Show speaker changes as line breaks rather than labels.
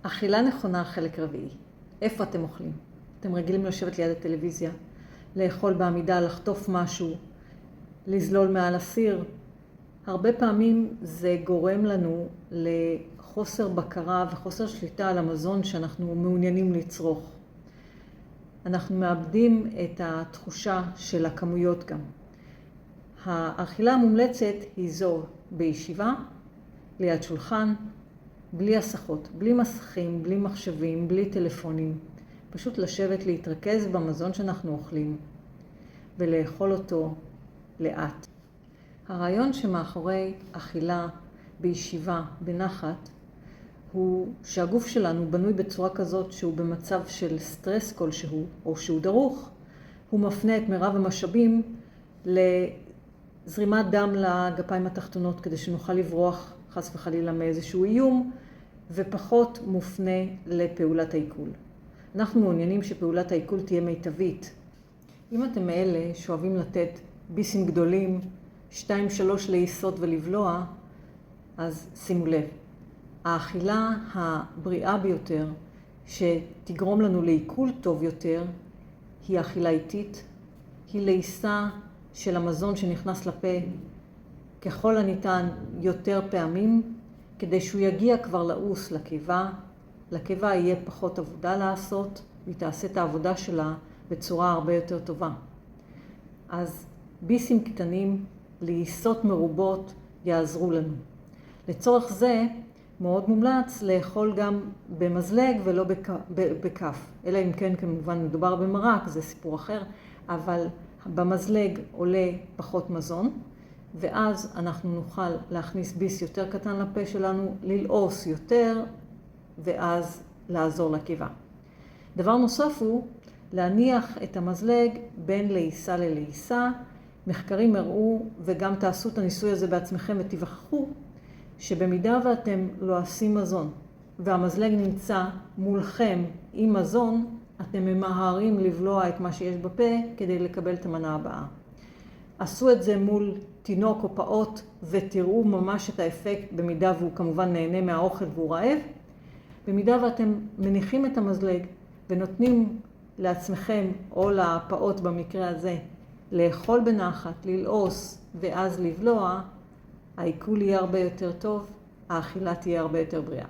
אכילה נכונה, חלק רביעי. איפה אתם אוכלים? אתם רגילים לשבת ליד הטלוויזיה, לאכול בעמידה, לחטוף משהו, לזלול מעל הסיר. הרבה פעמים זה גורם לנו לחוסר בקרה וחוסר שליטה על המזון שאנחנו מעוניינים לצרוך. אנחנו מאבדים את התחושה של הכמויות גם. האכילה המומלצת היא זו בישיבה, ליד שולחן, בלי הסחות, בלי מסכים, בלי מחשבים, בלי טלפונים. פשוט לשבת להתרכז במזון שאנחנו אוכלים ולאכול אותו לאט. הרעיון שמאחורי אכילה בישיבה, בנחת, הוא שהגוף שלנו בנוי בצורה כזאת שהוא במצב של סטרס כלשהו, או שהוא דרוך, הוא מפנה את מרב המשאבים לזרימת דם לגפיים התחתונות, כדי שנוכל לברוח חס וחלילה מאיזשהו איום, ופחות מופנה לפעולת העיכול. אנחנו מעוניינים שפעולת העיכול תהיה מיטבית. אם אתם מאלה שאוהבים לתת ביסים גדולים, 2-3 לעיסות ולבלוע, אז שימו לב. האכילה הבריאה ביותר, שתגרום לנו לעיכול טוב יותר, היא אכילה איטית, היא לעיסה של המזון שנכנס לפה ככל הניתן יותר פעמים, כדי שהוא יגיע כבר לעוס לקיבה. לקיבה יהיה פחות עבודה לעשות, והיא תעשה את העבודה שלה בצורה הרבה יותר טובה. אז ביסים קטנים, לעיסות מרובות, יעזרו לנו. לצורך זה, מאוד מומלץ לאכול גם במזלג ולא בכף. אלא אם כן כמובן מדובר במרק, זה סיפור אחר, אבל במזלג עולה פחות מזון, ואז אנחנו נוכל להכניס ביס יותר קטן לפה שלנו, ללעוס יותר, ואז לעזור לקיבה. דבר נוסף הוא להניח את המזלג בין לעיסה ללעיסה. מחקרים הראו, וגם תעשו את הניסוי הזה בעצמכם ותיווכחו, שבמידה ואתם לועסים מזון, והמזלג נמצא מולכם עם מזון, אתם ממהרים לבלוע את מה שיש בפה כדי לקבל את המנה הבאה. עשו את זה מול תינוק או פעוט ותראו ממש את האפקט, במידה והוא כמובן נהנה מהאוכל והוא רעב. במידה ואתם מניחים את המזלג ונותנים לעצמכם או לפעוט במקרה הזה לאכול בנחת, ללעוס ואז לבלוע, העיכול יהיה הרבה יותר טוב, האכילה תהיה הרבה יותר בריאה.